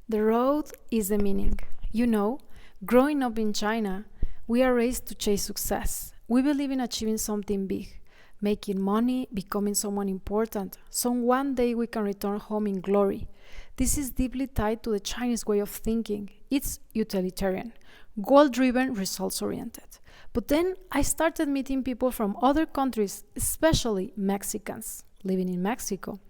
The road is the meaning. You know, growing up in China, we are raised to chase success. We believe in achieving something big, making money, becoming someone important, so one day we can return home in glory. This is deeply tied to the Chinese way of thinking. It's utilitarian, goal driven, results oriented. But then I started meeting people from other countries, especially Mexicans living in Mexico,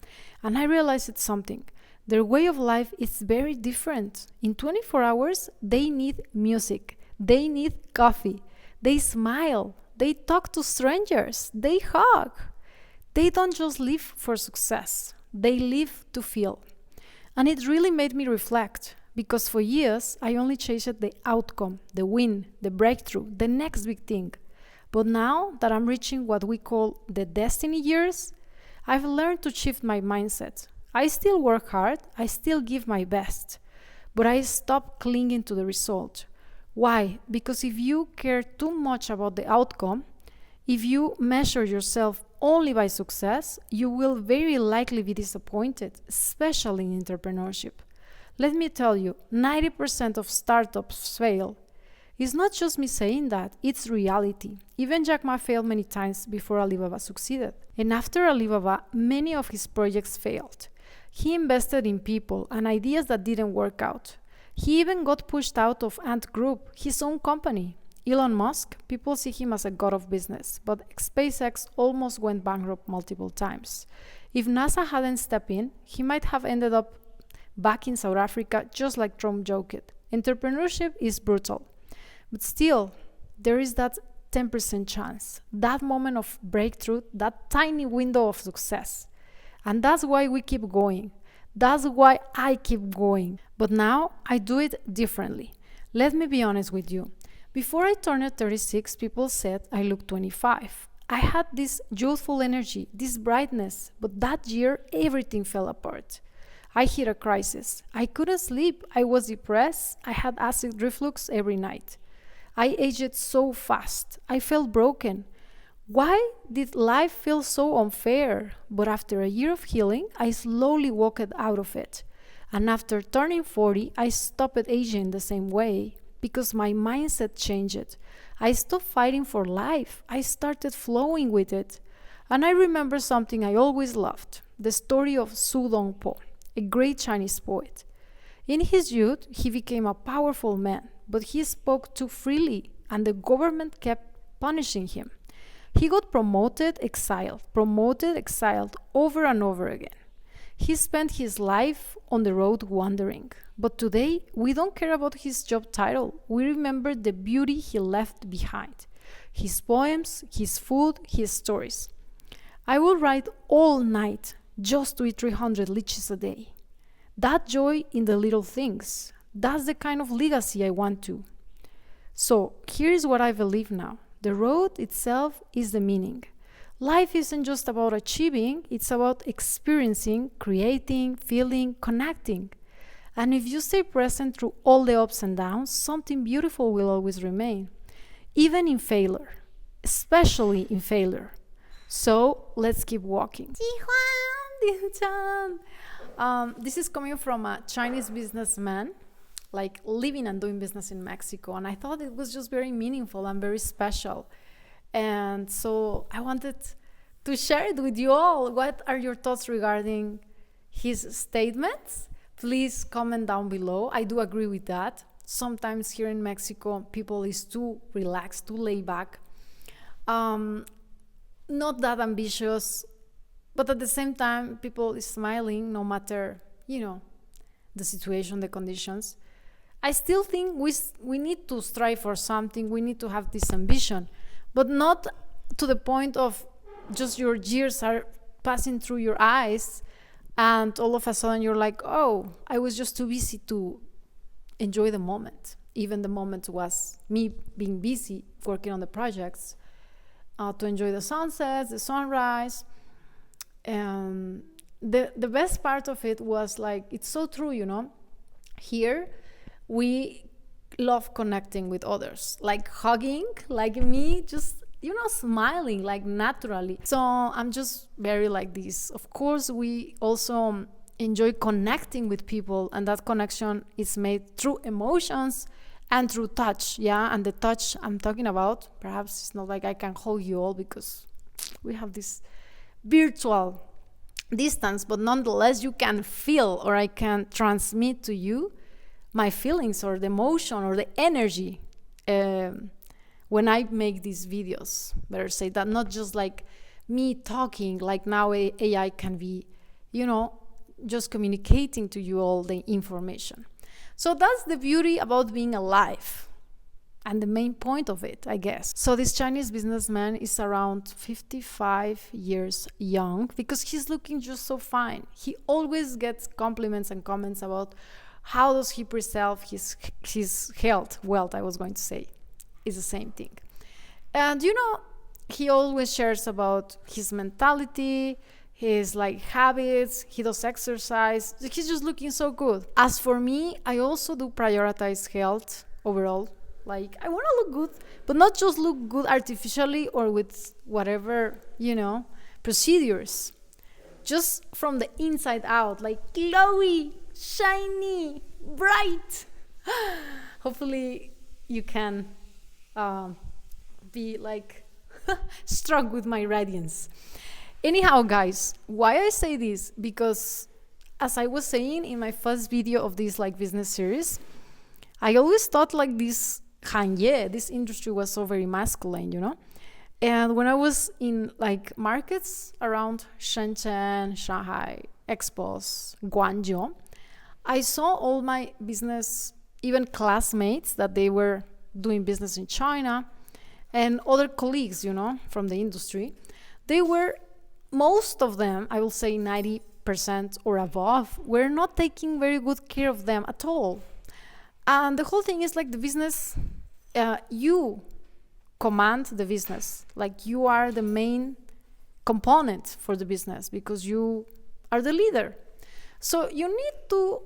and I realized it's something. Their way of life is very different. In 24 hours, they need music, they need coffee, they smile, they talk to strangers, they hug. They don't just live for success, they live to feel. And it really made me reflect because for years I only chased the outcome, the win, the breakthrough, the next big thing. But now that I'm reaching what we call the destiny years, I've learned to shift my mindset. I still work hard, I still give my best, but I stop clinging to the result. Why? Because if you care too much about the outcome, if you measure yourself only by success, you will very likely be disappointed, especially in entrepreneurship. Let me tell you, 90% of startups fail. It's not just me saying that, it's reality. Even Jack Ma failed many times before Alibaba succeeded. And after Alibaba, many of his projects failed. He invested in people and ideas that didn't work out. He even got pushed out of Ant Group, his own company. Elon Musk, people see him as a god of business, but SpaceX almost went bankrupt multiple times. If NASA hadn't stepped in, he might have ended up back in South Africa just like Trump joked. Entrepreneurship is brutal. But still, there is that 10% chance, that moment of breakthrough, that tiny window of success. And that's why we keep going. That's why I keep going. But now I do it differently. Let me be honest with you. Before I turned 36, people said I looked 25. I had this youthful energy, this brightness, but that year everything fell apart. I hit a crisis. I couldn't sleep. I was depressed. I had acid reflux every night. I aged so fast. I felt broken. Why did life feel so unfair? But after a year of healing, I slowly walked out of it. And after turning 40, I stopped aging the same way because my mindset changed. I stopped fighting for life. I started flowing with it. And I remember something I always loved, the story of Su Dongpo, a great Chinese poet. In his youth, he became a powerful man, but he spoke too freely, and the government kept punishing him. He got promoted, exiled over and over again. He spent his life on the road wandering. But today, we don't care about his job title. We remember the beauty he left behind. His poems, his food, his stories. I will write all night just to eat 300 lychees a day. That joy in the little things. That's the kind of legacy I want to. So, here's what I believe now. The road itself is the meaning. Life isn't just about achieving, it's about experiencing, creating, feeling, connecting. And if you stay present through all the ups and downs, something beautiful will always remain, even in failure, especially in failure. So let's keep walking. This is coming from a Chinese businessman, like living and doing business in Mexico. And I thought it was just very meaningful and very special. And so I wanted to share it with you all. What are your thoughts regarding his statements? Please comment down below. I do agree with that. Sometimes here in Mexico, people is too relaxed, too laid back. Not that ambitious, but at the same time, people is smiling no matter, the situation, the conditions. I still think we need to strive for something. We need to have this ambition, but not to the point of just your years are passing through your eyes and all of a sudden you're like, oh, I was just too busy to enjoy the moment. Even the moment was me being busy working on the projects, to enjoy the sunsets, the sunrise. And the best part of it was like, it's so true, Here, we love connecting with others, like hugging, like me, just, smiling, like naturally. So I'm just very like this. Of course, we also enjoy connecting with people, and that connection is made through emotions and through touch. Yeah, and the touch I'm talking about, perhaps it's not like I can hold you all because we have this virtual distance, but nonetheless you can feel, or I can transmit to you my feelings or the emotion or the energy when I make these videos. Better say that, not just like me talking like now AI can be, just communicating to you all the information. So that's the beauty about being alive and the main point of it, I guess. So this Chinese businessman is around 55 years young because he's looking just so fine. He always gets compliments and comments about how does he preserve his health, wealth, I was going to say. It's the same thing. And he always shares about his mentality, his habits, he does exercise. He's just looking so good. As for me, I also do prioritize health overall. I want to look good, but not just look good artificially or with whatever, procedures. Just from the inside out, glowy, shiny, bright. Hopefully you can be struck with my radiance. Anyhow, guys, why I say this? Because as I was saying in my first video of this business series, I always thought this Hanye, this industry was so very masculine, And when I was in markets around Shenzhen, Shanghai, expos, Guangzhou, I saw all my business, even classmates that they were doing business in China, and other colleagues, from the industry. They were, most of them, I will say 90% or above, were not taking very good care of them at all. And the whole thing is the business, you command the business. You are the main component for the business because you are the leader. So you need to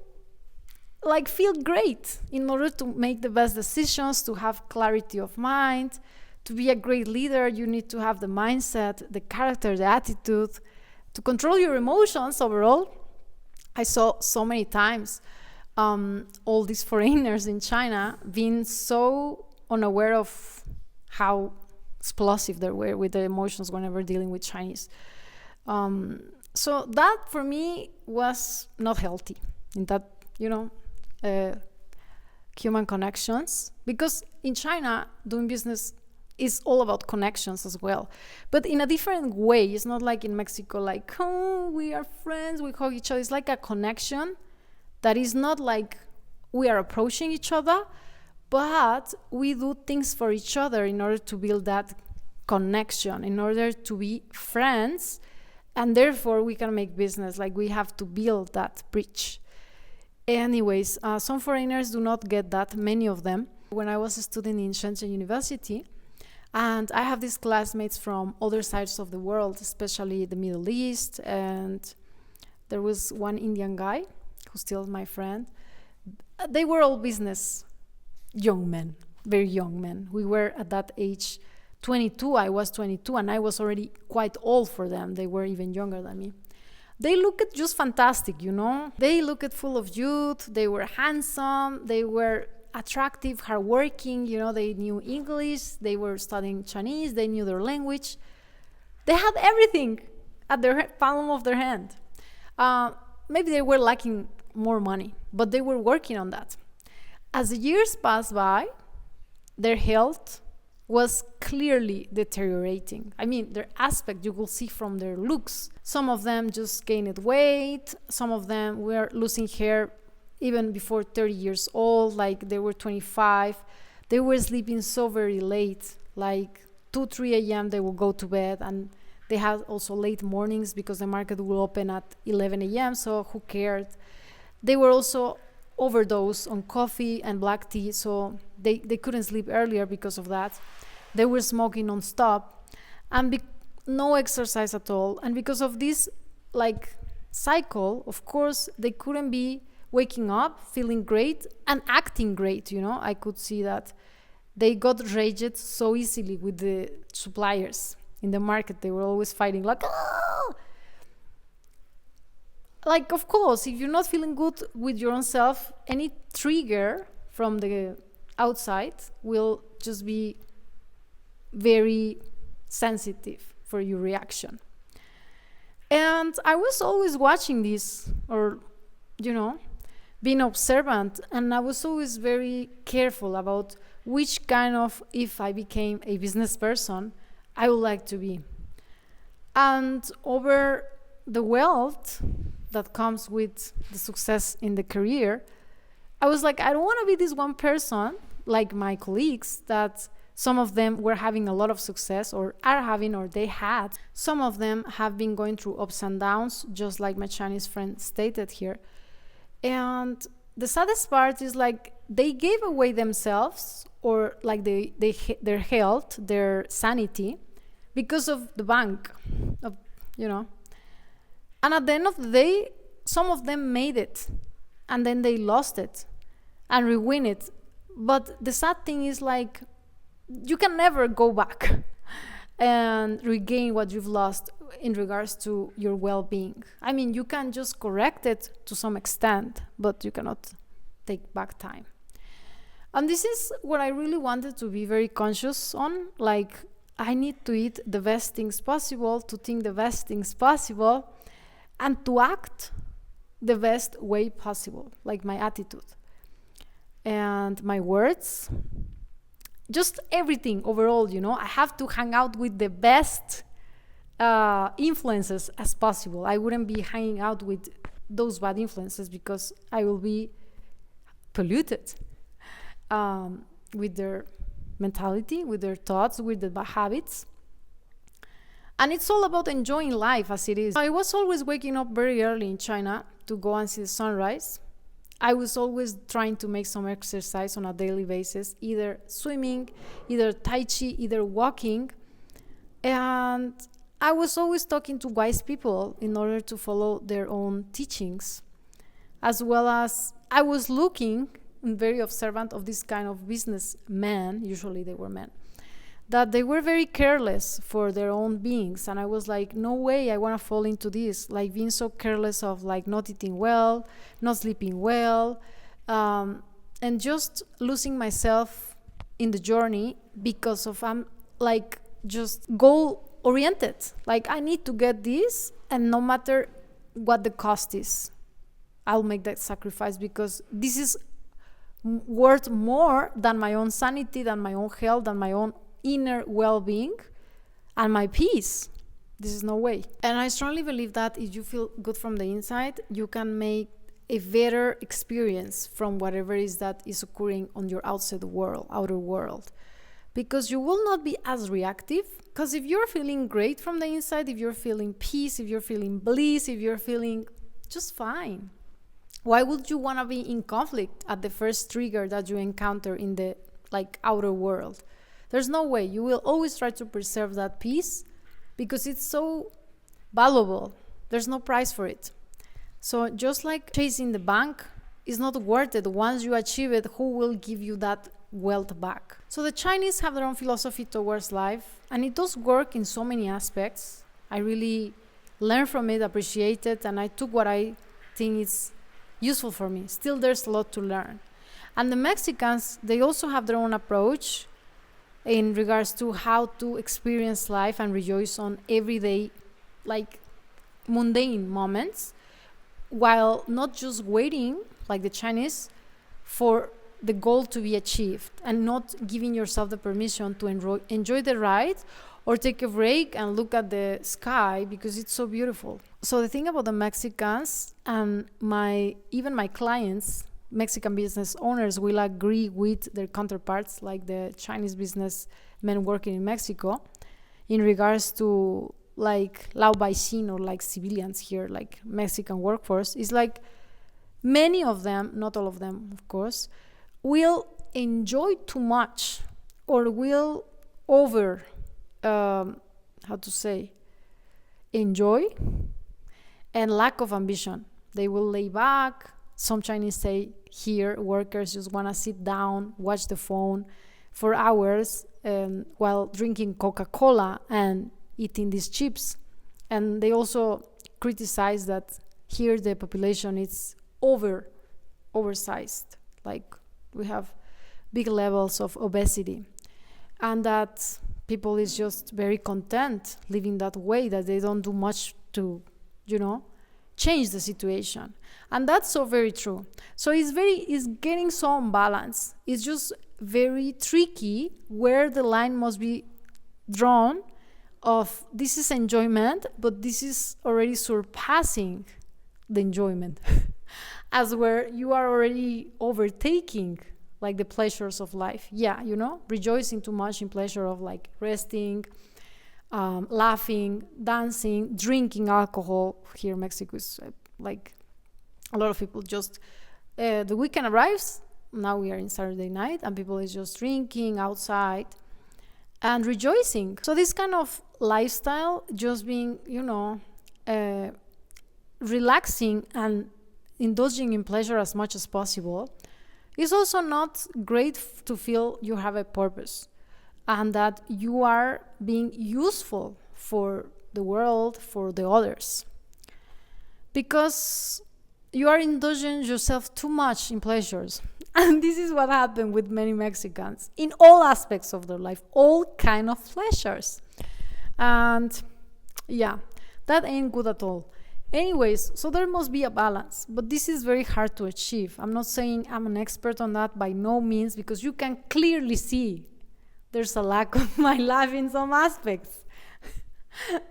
feel great in order to make the best decisions, to have clarity of mind. To be a great leader, you need to have the mindset, the character, the attitude, to control your emotions overall. I saw so many times all these foreigners in China being so unaware of how explosive they were with their emotions whenever dealing with Chinese. So that for me was not healthy in that, human connections. Because in China, doing business is all about connections as well. But in a different way. It's not like in Mexico, we are friends, we hug each other. It's a connection that is not we are approaching each other, but we do things for each other in order to build that connection, in order to be friends, and therefore we can make business. We have to build that bridge. Anyways, some foreigners do not get that, many of them. When I was studying in Shenzhen University, and I have these classmates from other sides of the world, especially the Middle East, and there was one Indian guy who's still my friend. They were all business young men, very young men. We were at that age 22, I was 22, and I was already quite old for them. They were even younger than me. They looked just fantastic, They looked full of youth, they were handsome, they were attractive, hardworking, they knew English, they were studying Chinese, they knew their language. They had everything at their palm of their hand. Maybe they were lacking more money, but they were working on that. As the years passed by, their health was clearly deteriorating. I mean, their aspect you will see from their looks. Some of them just gained weight, some of them were losing hair even before 30 years old, they were 25. They were sleeping so very late, 2, 3 a.m. they will go to bed, and they had also late mornings because the market will open at 11 a.m., so who cared? They were also overdosed on coffee and black tea, so they couldn't sleep earlier because of that. They were smoking non-stop, and no exercise at all. And because of this cycle, of course, they couldn't be waking up, feeling great, and acting great, I could see that they got raged so easily with the suppliers in the market. They were always fighting Like, of course, if you're not feeling good with your own self, any trigger from the outside will just be very sensitive for your reaction. And I was always watching this, or, you know, being observant, and I was always very careful about which kind of, if I became a business person, I would like to be. And over the wealth that comes with the success in the career, I was like, I don't want to be this one person like my colleagues that some of them were having a lot of success or are having, or they had. Some of them have been going through ups and downs, just like my Chinese friend stated here. And the saddest part is like they gave away themselves, or like their health, their sanity, because of the bank, of, you know. And at the end of the day, some of them made it, and then they lost it and ruined it. But the sad thing is, like, you can never go back and regain what you've lost in regards to your well-being. I mean, you can just correct it to some extent, but you cannot take back time. And this is what I really wanted to be very conscious on. Like, I need to eat the best things possible, to think the best things possible, and to act the best way possible, like my attitude and my words, just everything overall, you know. I have to hang out with the best influences as possible. I wouldn't be hanging out with those bad influences because I will be polluted with their mentality, with their thoughts, with the bad habits. And it's all about enjoying life as it is. I was always waking up very early in China to go and see the sunrise. I was always trying to make some exercise on a daily basis, either swimming, either Tai Chi, either walking. And I was always talking to wise people in order to follow their own teachings. As well as I was looking and very observant of this kind of businessmen, usually they were men, that they were very careless for their own beings. And I was like, no way, I want to fall into this, like being so careless of like not eating well, not sleeping well, and just losing myself in the journey because of I'm like just goal oriented. Like, I need to get this, and no matter what the cost is, I'll make that sacrifice because this is worth more than my own sanity, than my own health, than my own inner well-being and my peace. This is no way. And I strongly believe that if you feel good from the inside, you can make a better experience from whatever is that is occurring on your outer world, because you will not be as reactive. Because if you're feeling great from the inside, if you're feeling peace, if you're feeling bliss, if you're feeling just fine, why would you want to be in conflict at the first trigger that you encounter in the like outer world? There's no way. You will always try to preserve that peace because it's so valuable. There's no price for it. So just like chasing the bank is not worth it. Once you achieve it, who will give you that wealth back? So the Chinese have their own philosophy towards life, and it does work in so many aspects. I really learned from it, appreciate it, and I took what I think is useful for me. Still, there's a lot to learn. And the Mexicans, they also have their own approach in regards to how to experience life and rejoice on everyday, like mundane moments, while not just waiting, like the Chinese, for the goal to be achieved, and not giving yourself the permission to enjoy the ride or take a break and look at the sky because it's so beautiful. So the thing about the Mexicans, and even my clients, Mexican business owners, will agree with their counterparts, like the Chinese businessmen working in Mexico, in regards to like laobaixin, or like civilians here, like Mexican workforce, is like many of them, not all of them, of course, will enjoy too much, or will enjoy, and lack of ambition. They will lay back. Some Chinese say here workers just want to sit down, watch the phone for hours while drinking Coca-Cola and eating these chips. And they also criticize that Here the population is oversized. Like we have big levels of obesity, and that people is just very content living that way, that they don't do much to, change the situation. And that's so very true. So it's getting so unbalanced. It's just very tricky where the line must be drawn of this is enjoyment, but this is already surpassing the enjoyment as where you are already overtaking like the pleasures of life. Yeah, rejoicing too much in pleasure of like resting, laughing, dancing, drinking alcohol. Here in Mexico is like a lot of people just the weekend arrives, now we are in Saturday night, and people is just drinking outside and rejoicing. So this kind of lifestyle, just being relaxing and indulging in pleasure as much as possible, is also not great to feel you have a purpose and that you are being useful for the world, for the others. Because you are indulging yourself too much in pleasures. And this is what happened with many Mexicans in all aspects of their life, all kind of pleasures. And yeah, that ain't good at all. Anyways, so there must be a balance, but this is very hard to achieve. I'm not saying I'm an expert on that, by no means, because you can clearly see there's a lack of my life in some aspects.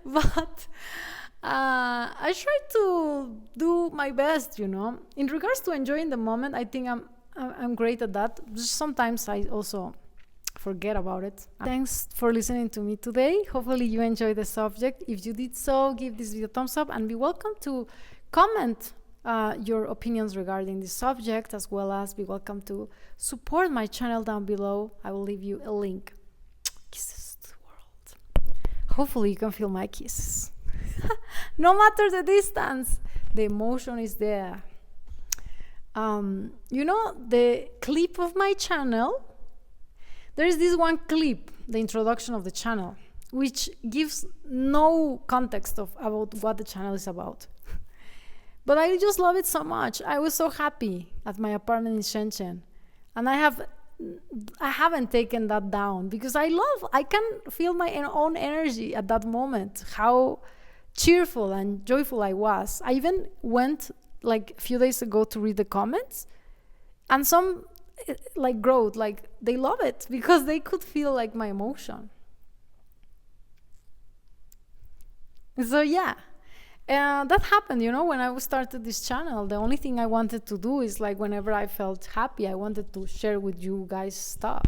But I try to do my best, In regards to enjoying the moment, I think I'm great at that. Just sometimes I also forget about it. Thanks for listening to me today. Hopefully you enjoyed the subject. If you did so, give this video a thumbs up and be welcome to comment your opinions regarding this subject, as well as be welcome to support my channel down below. I will leave you a link. Kisses to the world. Hopefully you can feel my kisses. No matter the distance, the emotion is there. The clip of my channel, there is this one clip, the introduction of the channel, which gives no context about what the channel is about. But I just love it so much. I was so happy at my apartment in Shenzhen, and I haven't taken that down because I can feel my own energy at that moment, how cheerful and joyful I was. I even went like a few days ago to read the comments, and some wrote like they love it because they could feel like my emotion. So yeah, that happened, when I started this channel. The only thing I wanted to do is like whenever I felt happy, I wanted to share with you guys stuff.